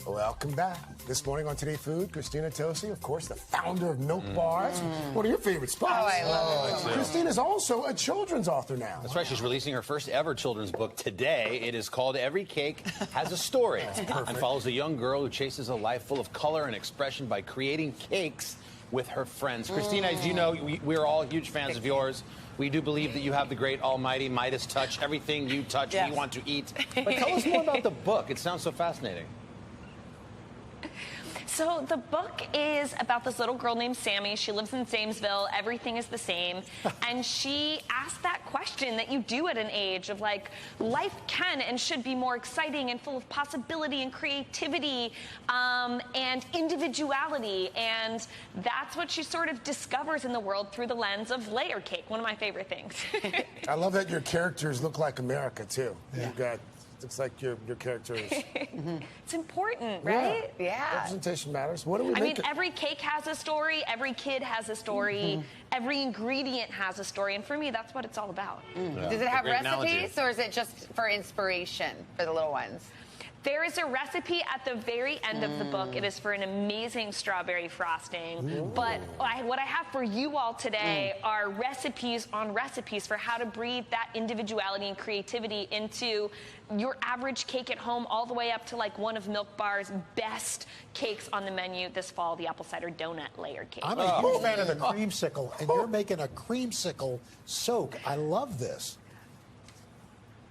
Welcome back. This morning on Today Food, Christina Tosi, of course, the founder of Milk Bars. One of your favorite spots. Oh, I love it. Christina's also a children's author now. That's right. She's releasing her first ever children's book today. It is called Every Cake Has a Story and follows a young girl who chases a life full of color and expression by creating cakes with her friends. Christina, as you know, we're all huge fans of yours. We do believe that you have the great almighty Midas touch. Everything you touch, we want to eat. But tell us more about the book. It sounds so fascinating. So the book is about this little girl named Sammy. She lives in Samesville. Everything is the same. And she asked that question that you do at an age of like, life can and should be more exciting and full of possibility and creativity and individuality. And that's what she sort of discovers in the world through the lens of layer cake, one of my favorite things. I love that your characters look like America, too. Yeah. You got... Looks like your character is... It's important, right? Yeah. Representation matters. What do we I mean, every cake has a story. Every kid has a story. Every ingredient has a story. And for me, that's what it's all about. Yeah. Does it have recipes, or is it just for inspiration for the little ones? There is a recipe at the very end of the book. It is for an amazing strawberry frosting. But what I have for you all today are recipes on recipes for how to breathe that individuality and creativity into your average cake at home, all the way up to like one of Milk Bar's best cakes on the menu this fall, the apple cider donut layer cake. I'm a huge fan of the creamsicle, and you're making a creamsicle soak. I love this.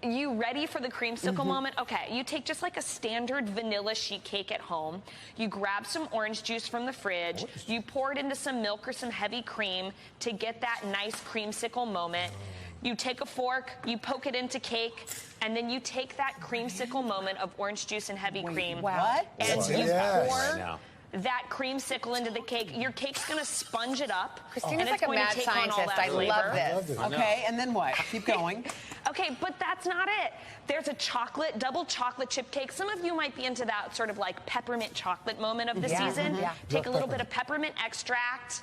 You ready for the creamsicle moment? Okay, you take just like a standard vanilla sheet cake at home. You grab some orange juice from the fridge. You pour it into some milk or some heavy cream to get that nice creamsicle moment. You take a fork, you poke it into cake, and then you take that creamsicle moment of orange juice and heavy cream. What? And you pour that creamsicle into the cake. Your cake's gonna sponge it up. Christina's like a mad scientist. I love this. Okay, and then what? Keep going. Okay, but that's not it. There's a double chocolate chip cake. Some of you might be into that sort of like peppermint chocolate moment of the season. Take a little bit of peppermint extract,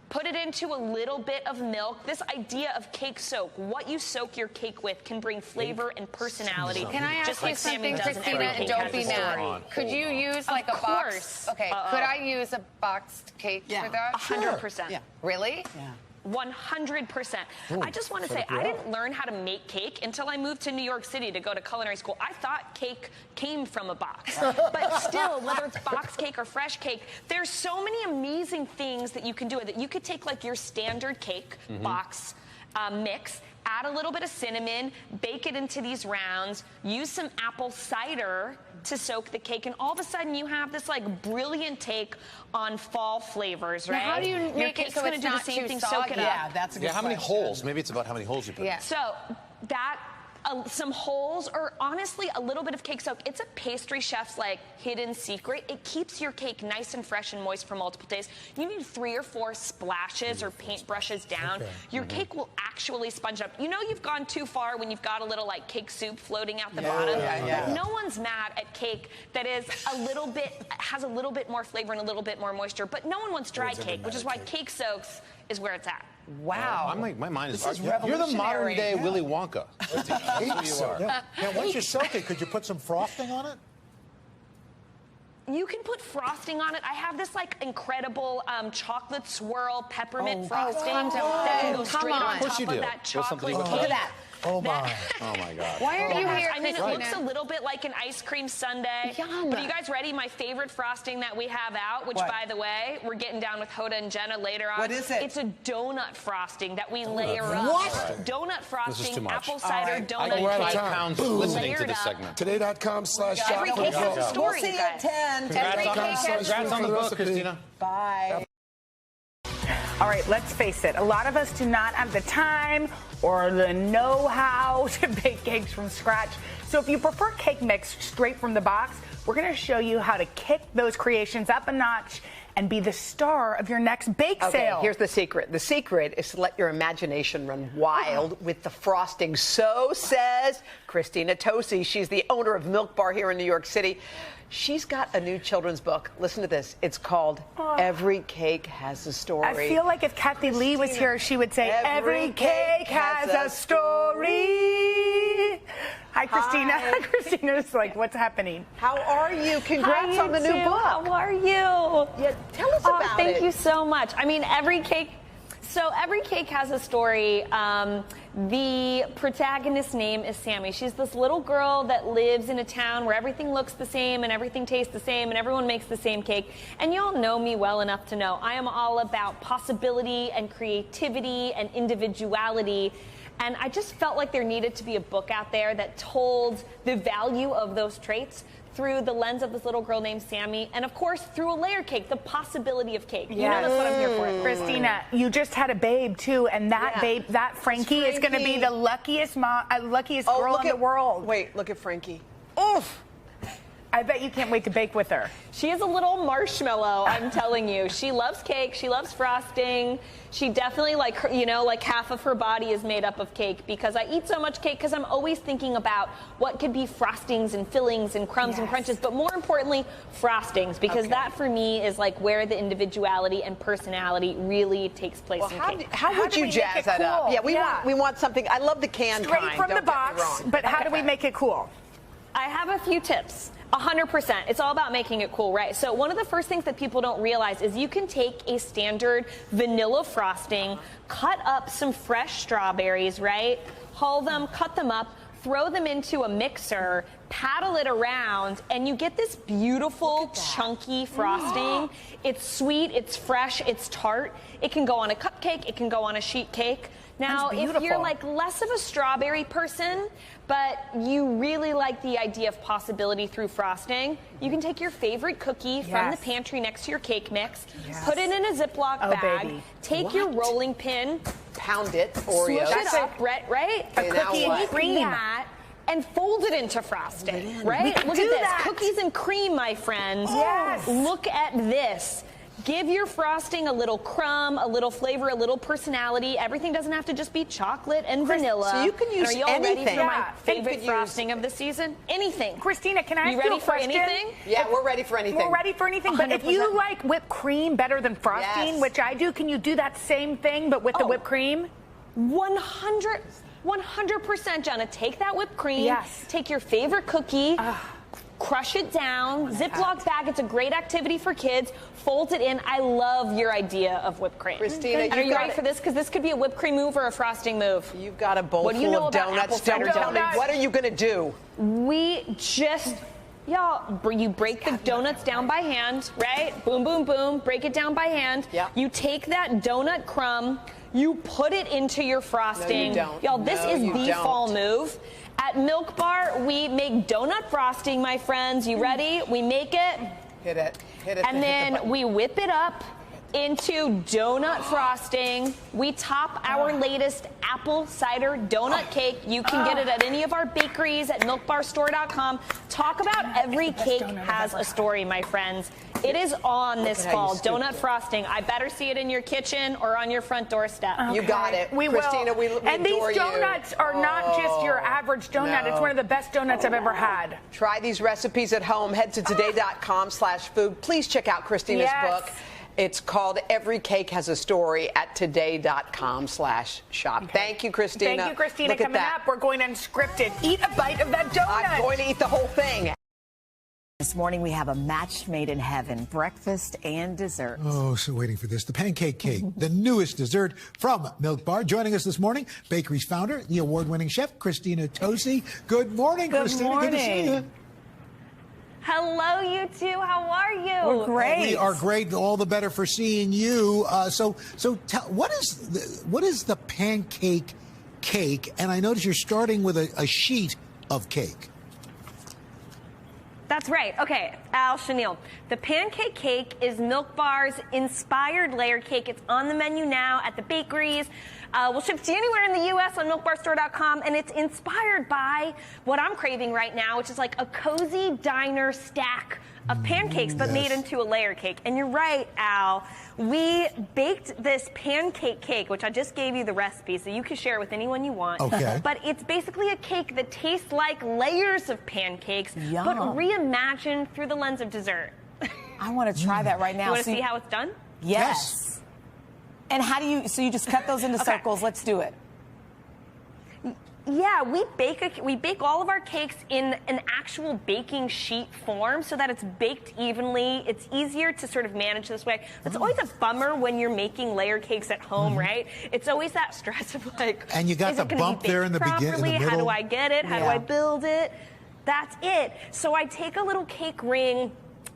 put it into a little bit of milk. This idea of cake soak, what you soak your cake with, can bring flavor and personality. Can I ask you something, Christina, and don't be mad? Could you use like a box? Okay, could I use a boxed cake for that? 100%. Yeah. Really? Yeah. 100%. I just want to say, I didn't learn how to make cake until I moved to New York City to go to culinary school. I thought cake came from a box. But still, whether it's box cake or fresh cake, there's so many amazing things that you can do with it. You could take like your standard cake box mix, add a little bit of cinnamon, bake it into these rounds, use some apple cider to soak the cake, and all of a sudden you have this like brilliant take on fall flavors, right? Now, how do you make it so it's not too soggy? Yeah, that's a good how many question. holes? Maybe it's about how many holes you put in. So that some holes, or honestly a little bit of cake soak. It's a pastry chef's like hidden secret. It keeps your cake nice and fresh and moist for multiple days. You need 3 or 4 splashes or paint brushes down. Your cake will actually sponge up. You know you've gone too far when you've got a little like cake soup floating out the bottom. But no one's mad at cake that is has a little bit more flavor and a little bit more moisture. But no one wants dry cake, which is why cake soaks is where it's at. Wow. My mind is... You're the modern day Willy Wonka. That's who you are. Now, once you soak it, could you put some frosting on it? You can put frosting on it. I have this like incredible chocolate swirl peppermint frosting that can go straight on top of that chocolate cake. Look at that. Oh my. Oh my God. Why are you here, I mean, it Christina? looks a little bit like an ice cream sundae. Yum. But are you guys ready? My favorite frosting that we have out, which by the way, we're getting down with Hoda and Jenna later on. What is it? It's a donut frosting that we layer up. What? Donut frosting, This is too much. apple cider donut we're out of cake. time. 5 pounds listening to this segment. Today.com/shop. Every cake has a We'll story, see you you guys. at 10. Congrats on the book, Christina. Bye. All right, let's face it. A lot of us do not have the time or the know-how to bake cakes from scratch. So if you prefer cake mix straight from the box, we're going to show you how to kick those creations up a notch and be the star of your next bake sale. Here's the secret. The secret is to let your imagination run wild with the frosting. So says Christina Tosi. She's the owner of Milk Bar here in New York City. She's got a new children's book. Listen to this. It's called Every Cake Has a Story. I feel like if Kathy Lee was here, she would say, every cake has a story. Hi, Christina. Hi. Christina's like, what's happening? How are you? Congrats on the new book. How are you? Yeah, tell us about it. Thank you so much. I mean, every cake has a story. The protagonist's name is Sammy. She's this little girl that lives in a town where everything looks the same and everything tastes the same and everyone makes the same cake. And y'all know me well enough to know I am all about possibility and creativity and individuality. And I just felt like there needed to be a book out there that told the value of those traits through the lens of this little girl named Sammy, and of course through a layer cake, the possibility of cake. You know, that's what I'm here for. Christina, you just had a babe too, and that babe, that Frankie, is going to be the luckiest girl in the world. Wait, look at Frankie. Oof. I bet you can't wait to bake with her. She is a little marshmallow, I'm telling you. She loves cake. She loves frosting. She definitely, like half of her body is made up of cake because I eat so much cake because I'm always thinking about what could be frostings and fillings and crumbs and crunches, but more importantly, frostings, because that for me is like where the individuality and personality really takes place in cake. How would you jazz that up? Yeah, we want something. I love the canned straight kind. from the box, but how do we make it cool? I have a few tips. 100%. It's all about making it cool, right? So one of the first things that people don't realize is you can take a standard vanilla frosting, cut up some fresh strawberries, right? Hull them, cut them up, throw them into a mixer, paddle it around, and you get this beautiful, chunky frosting. It's sweet, it's fresh, it's tart. It can go on a cupcake, it can go on a sheet cake. Now, if you're like less of a strawberry person, but you really like the idea of possibility through frosting, you can take your favorite cookie from the pantry next to your cake mix, put it in a Ziploc bag, take your rolling pin, pound it, Oreos, smush it up, right? A cookie and cream. And fold it into frosting, right? Look at this. Cookies and cream, my friends. Yes. Look at this. Give your frosting a little crumb, a little flavor, a little personality. Everything doesn't have to just be chocolate and vanilla. So you can use anything. Are you all ready for my favorite use frosting of the season? Anything. Christina, can I ask you ready you a for question? anything? Yeah, we're ready for anything. We're ready for anything. But if you like whipped cream better than frosting, which I do, can you do that same thing but with the whipped cream? 100%, Jenna. Take that whipped cream. Take your favorite cookie. Crush it down, Ziploc bag. It's a great activity for kids. Fold it in. I love your idea of whipped cream. Christina, and are you ready for this? Because this could be a whipped cream move or a frosting move. You've got a bowl full of donuts. Don't tell me. What are you going to do? You break the donuts down by hand, right? Boom, boom, boom. Break it down by hand. You take that donut crumb, you put it into your frosting. No, you don't. Y'all, this is the fall move. At Milk Bar, we make donut frosting, my friends. You ready? We make it. Hit it. And then we whip it up into donut frosting. We top our latest apple cider donut cake. You can get it at any of our bakeries at milkbarstore.com. Talk about every cake has a story, my friends. It is on this fall. Donut frosting. I better see it in your kitchen or on your front doorstep. You got it. We Christina, will. we and these adore donuts are not just your average donut. It's one of the best donuts I've ever had. Try these recipes at home. Head to today.com/food. Please check out Christina's book. It's called Every Cake Has a Story at today.com/shop. Thank you, Christina. Thank you, Christina. Coming up, we're going unscripted. Eat a bite of that donut. I'm going to eat the whole thing. This morning we have a match made in heaven, breakfast and dessert. Oh, so waiting for this. The pancake cake, the newest dessert from Milk Bar. Joining us this morning, bakery's founder, the award-winning chef, Christina Tosi. Good morning, Christina. Morning. Good to see you. Hello, you two. How are you? We're great. We are great. All the better for seeing you. So what is the pancake cake? And I notice you're starting with a sheet of cake. That's right. Okay, Al Chenille. The pancake cake is Milk Bar's inspired layer cake. It's on the menu now at the bakeries. We'll ship to you anywhere in the U.S. on milkbarstore.com, and it's inspired by what I'm craving right now, which is like a cozy diner stack of pancakes, but made into a layer cake. And you're right, Al. We baked this pancake cake, which I just gave you the recipe, so you can share it with anyone you want. Okay. But it's basically a cake that tastes like layers of pancakes, but reimagined through the lens of dessert. I want to try that right now. You want to see how it's done? Yes. And how do you, so you just cut those into circles. Let's do it. Yeah, we bake all of our cakes in an actual baking sheet form so that it's baked evenly. It's easier to sort of manage this way. It's always a bummer when you're making layer cakes at home, right? It's always that stress of like, and you got is the it gonna bump be there in the baked beginning, in the properly? middle. How do I get it? How do I build it? That's it. So I take a little cake ring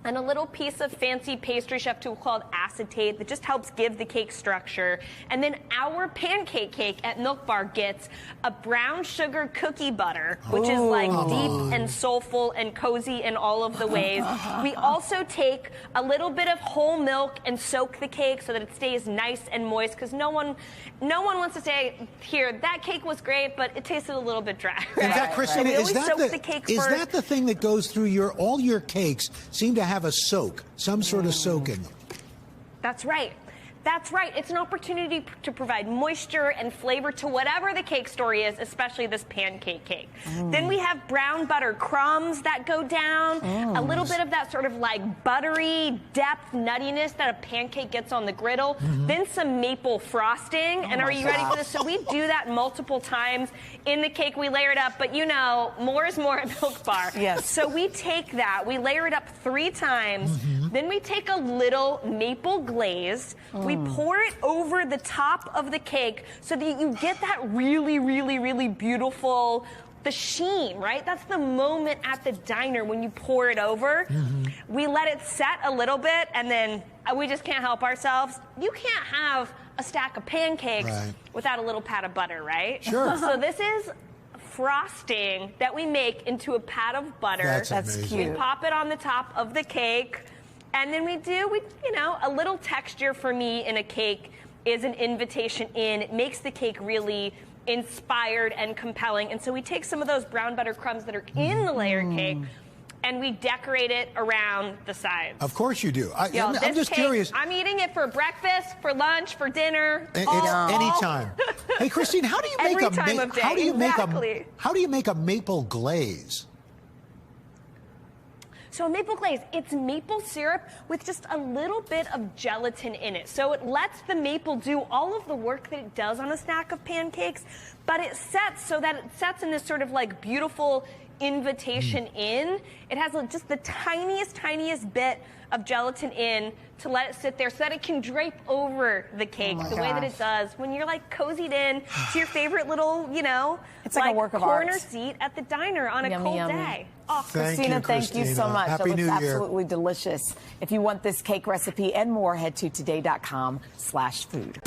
and a little piece of fancy pastry chef tool called acetate that just helps give the cake structure. And then our pancake cake at Milk Bar gets a brown sugar cookie butter, which is like deep and soulful and cozy in all of the ways. We also take a little bit of whole milk and soak the cake so that it stays nice and moist, because no one wants to say, here, that cake was great, but it tasted a little bit dry. In fact, Christina, so that the thing that goes through all your cakes seem to have a soak, some sort of soak in them? That's right. That's right. It's an opportunity to provide moisture and flavor to whatever the cake story is, especially this pancake cake. Then we have brown butter crumbs that go down, a little bit of that sort of like buttery depth nuttiness that a pancake gets on the griddle, then some maple frosting. And are you ready for this? So we do that multiple times in the cake. We layer it up, but you know, more is more at Milk Bar. Yes. So we take that, we layer it up 3 times, then we take a little maple glaze, we pour it over the top of the cake so that you get that really, really, really beautiful, the sheen, right? That's the moment at the diner when you pour it over. We let it set a little bit, and then we just can't help ourselves. You can't have a stack of pancakes without a little pat of butter, right? Sure. So this is frosting that we make into a pat of butter. That's cute. We pop it on the top of the cake. And then you know, a little texture for me in a cake is an invitation in. It makes the cake really inspired and compelling. And so we take some of those brown butter crumbs that are in the layered cake and we decorate it around the sides. Of course you do. I'm just cake, curious. I'm eating it for breakfast, for lunch, for dinner. Anytime. Hey, Christine, how do you make Every time of day. how do you make a maple glaze? So a maple glaze, it's maple syrup with just a little bit of gelatin in it. So it lets the maple do all of the work that it does on a stack of pancakes, but it sets so that it sets in this sort of like beautiful invitation in. It has just the tiniest bit of gelatin in to let it sit there so that it can drape over the cake the way that it does when you're like cozied in to your favorite little, you know, it's like a work of corner art. seat at the diner on a cold day. Oh, Christina, thank you so much. Happy That looks New Year. absolutely delicious. If you want this cake recipe and more, head to today.com/food.